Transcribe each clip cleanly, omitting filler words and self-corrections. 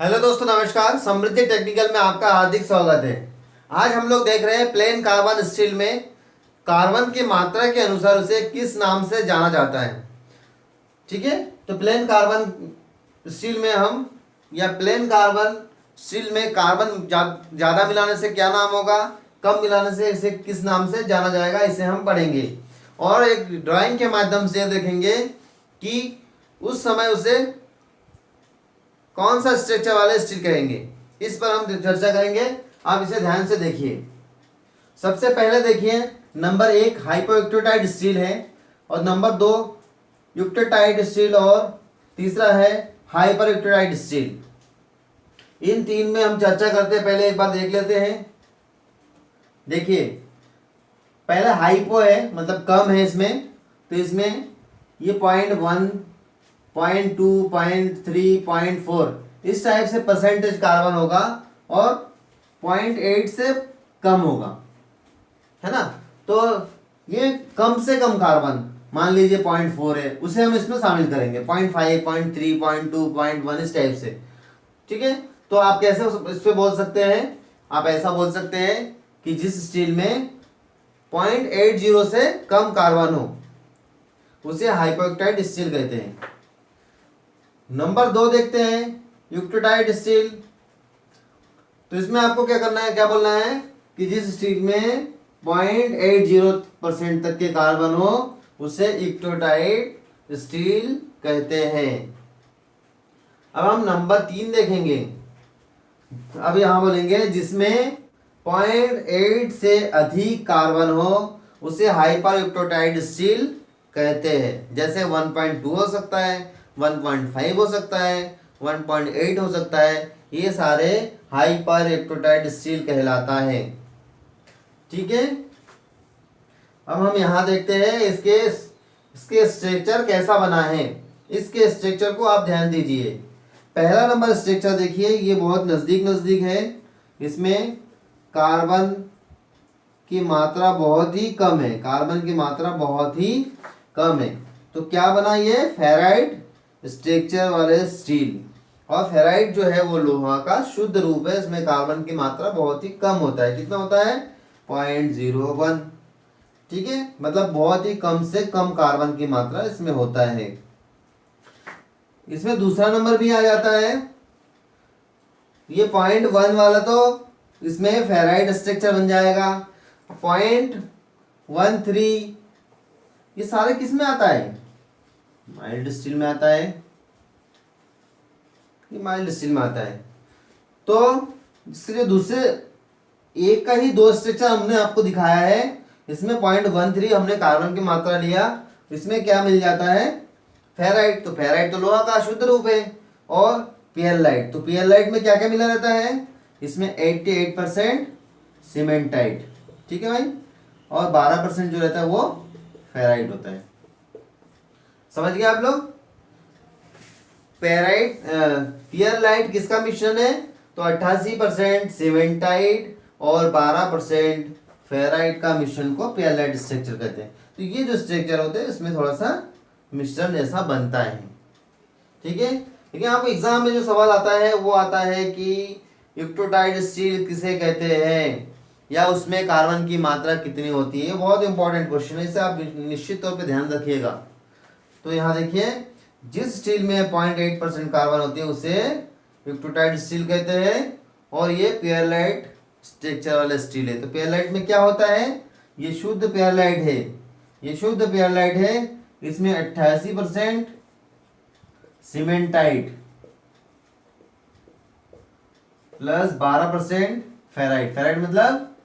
Hello दोस्तों, नमस्कार। समृद्धि technical में आपका हार्दिक स्वागत है। आज हम लोग देख रहे हैं प्लेन कार्बन स्टील में कार्बन की मात्रा के अनुसार उसे किस नाम से जाना जाता है। ठीक है, तो प्लेन कार्बन स्टील में हम या प्लेन कार्बन स्टील में कार्बन ज़्यादा मिलाने से क्या नाम होगा, कम मिलाने से इसे किस नाम से जाना जाएगा, इसे हम पढ़ेंगे। और एक ड्राइंग के माध्यम से देखेंगे कि उस समय उसे कौन सा स्ट्रक्चर वाले स्टील कहेंगे, इस पर हम चर्चा करेंगे। आप इसे ध्यान से देखिए। सबसे पहले देखिए, नंबर 1 हाइपोइक्टोटाइट स्टील है, और नंबर 2 युक्टोटाइट स्टील, और तीसरा है हाइपर युक्टोटाइट स्टील। इन तीन में हम चर्चा करते हैं। पहले एक बार देख लेते हैं। देखिए, पहले हाइपो है, मतलब कम है इसमें, तो इसमें ये 0.1 0.2 0.3 0.4 इस टाइप से परसेंटेज कार्बन होगा, और 0.8 से कम होगा, है ना। तो ये कम से कम कार्बन मान लीजिए 0.4 है, उसे हम इसमें शामिल करेंगे। 0.5 0.3 0.2 0.1 इस टाइप से। ठीक है, तो आप कैसे इस पे बोल सकते हैं, आप ऐसा बोल सकते हैं कि जिस स्टील में 0.80 से कम कार्बन हो उसे हाइपोइक्टाइट स्टील कहते हैं। नंबर 2 देखते हैं, युक्टोटाइट स्टील। तो इसमें आपको क्या करना है, क्या बोलना है कि जिस स्टील में 0.80% तक के कार्बन हो उसे युक्टोटाइट स्टील कहते हैं। अब हम नंबर 3 देखेंगे। अब यहां बोलेंगे जिसमें 0.8 से अधिक कार्बन हो उसे हाइपर युक्टोटाइट स्टील कहते हैं। जैसे 1.2 हो सकता है, 1.5 हो सकता है, 1.8 हो सकता है। ये सारे हाइपर युक्टोटाइट स्टील कहलाता है। ठीक है, अब हम यहां देखते हैं इसके स्ट्रक्चर कैसा बना है। इसके स्ट्रक्चर को आप ध्यान दीजिए। पहला नंबर स्ट्रक्चर देखिए, ये बहुत नजदीक नजदीक है। इसमें कार्बन की मात्रा बहुत ही कम है, कार्बन की मात्रा बहुत ही कम है। तो क्या बना ये फेराइट स्ट्रक्चर वाले स्टील। और फेराइट जो है वो लोहा का शुद्ध रूप है। इसमें कार्बन की मात्रा बहुत ही कम होता है। कितना होता है? 0.01। ठीक है, मतलब बहुत ही कम से कम कार्बन की मात्रा इसमें होता है। इसमें दूसरा नंबर भी आ जाता है। ये 0.1 वाला तो इसमें फेराइट स्ट्रक्चर बन जाएगा। 0.13 ये सारे किस में आता है? माइल्ड स्टील में आता है। ये माइल्ड स्टील में आता है। तो इसके जो दूसरे एक का ही दो स्ट्रक्चर हमने आपको दिखाया है। इसमें 0.13 हमने कार्बन की मात्रा लिया, इसमें क्या मिल जाता है? फेराइट। तो फेराइट तो लोहा का शुद्ध रूप है। और पियरलाइट, तो पियरलाइट में क्या क्या मिला रहता है? इसमें 88% सीमेंटाइट। ठीक है भाई, और 12% जो रहता है वो फेराइट होता है। समझ गए आप लोग? पेराइट पियरलाइट किसका मिश्रण है? तो 88% सीमेंटाइट और 12% फेराइट का मिश्रण को पियरलाइट स्ट्रक्चर कहते हैं। तो ये जो स्ट्रक्चर होते हैं इसमें थोड़ा सा मिश्रण जैसा बनता है। ठीक है, लेकिन आपको एग्जाम में जो सवाल आता है वो आता है कि युक्टोटाइट स्टील किसे कहते हैं, या उसमें कार्बन की मात्रा कितनी होती है। बहुत इंपॉर्टेंट क्वेश्चन है, इसे आप निश्चित तौर पे ध्यान रखिएगा। तो यहाँ देखिए, जिस स्टील में 0.8% कार्बन होती है उसे युक्टोटाइट स्टील कहते हैं। और ये पियरलाइट स्ट्रक्चर वाला स्टील है। तो पियरलाइट में क्या होता है? ये शुद्ध पियरलाइट है, ये शुद्ध पियरलाइट है। इसमें 88% सीमेंटाइट प्लस 12% फेराइट। फेराइट मतलब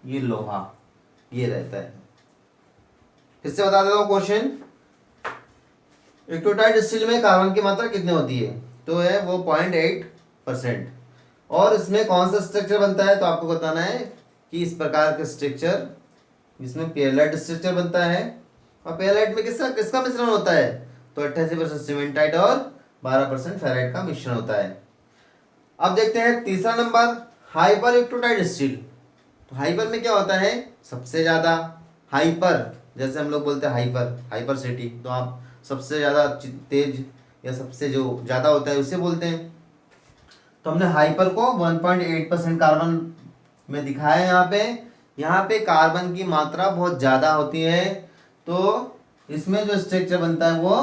ये लोहा, ये रहता है। फिर से बता देता हूं क्वेश्चन। युक्टोटाइट स्टील में कार्बन की मात्रा कितनी होती है? तो है वो 0.8%। और इसमें कौन सा स्ट्रक्चर बनता है? तो आपको बताना है कि इस प्रकार का स्ट्रक्चर, जिसमें पियरलाइट स्ट्रक्चर बनता है। और पियरलाइट में किसका किसका मिश्रण होता है? तो 88% सीमेंटाइट और 12% फेराइट का मिश्रण होता है। अब देखते हैं तीसरा नंबर, हाइपर युक्टोटाइट स्टील। तो हाइपर में क्या होता है? सबसे ज्यादा। हाइपर जैसे हम लोग बोलते हैं हाइपर, हाइपर सिटी, तो आप सबसे ज्यादा तेज या सबसे जो ज्यादा होता है उसे बोलते हैं। तो हमने हाइपर को 1.8% कार्बन में दिखाया है। यहाँ पे कार्बन की मात्रा बहुत ज़्यादा होती है, तो इसमें जो स्ट्रक्चर बनता है वो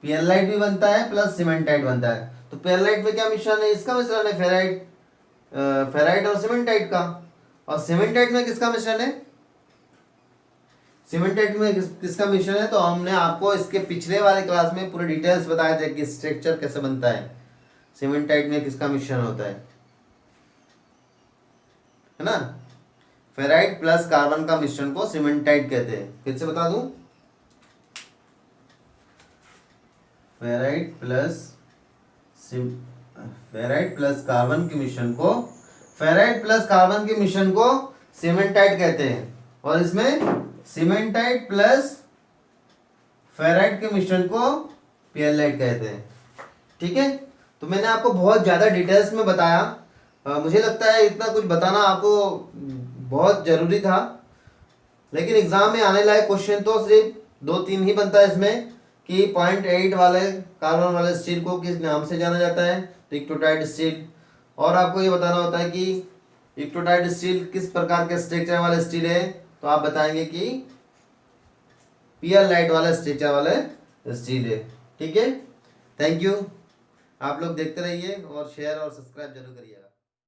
पियरलाइट भी बनता है प्लस सीमेंटाइट बनता है। तो पियरलाइट में क्या मिश्रण है? इसका मिश्रण है फेराइट, फेराइट और सीमेंटाइट का। और सीमेंटाइट में किसका मिश्रण है? सीमेंटाइट में किसका मिश्रण है? तो हमने आपको इसके पिछले वाले क्लास में पूरे डिटेल्स बताए थे कि स्ट्रक्चर कैसे बनता है, सीमेंटाइट में किसका मिश्रण होता है ना। फेराइट प्लस कार्बन का मिश्रण को सीमेंटाइट कहते हैं। फिर से बता दूं, फेराइट प्लस कार्बन के मिश्रण को सीमेंटाइट कहते हैं। और इसमें सीमेंटाइट प्लस फेराइट के मिश्रण को पियरलाइट कहते हैं। ठीक है, तो मैंने आपको बहुत ज़्यादा डिटेल्स में बताया। मुझे लगता है इतना कुछ बताना आपको बहुत ज़रूरी था, लेकिन एग्जाम में आने लायक क्वेश्चन तो सिर्फ 2-3 ही बनता है इसमें कि 0.8 वाले कार्बन वाले स्टील को किस नाम से जाना जाता है, तो इक्विटोटाइट स्टील। और आपको ये बताना होता है कि इक्विटोटाइट स्टील किस प्रकार के स्ट्रक्चर वाले स्टील है, तो आप बताएंगे कि पियरलाइट वाला स्ट्रक्चर वाले स्टील है। ठीक है, थैंक यू। आप लोग देखते रहिए और शेयर और सब्सक्राइब जरूर करिएगा।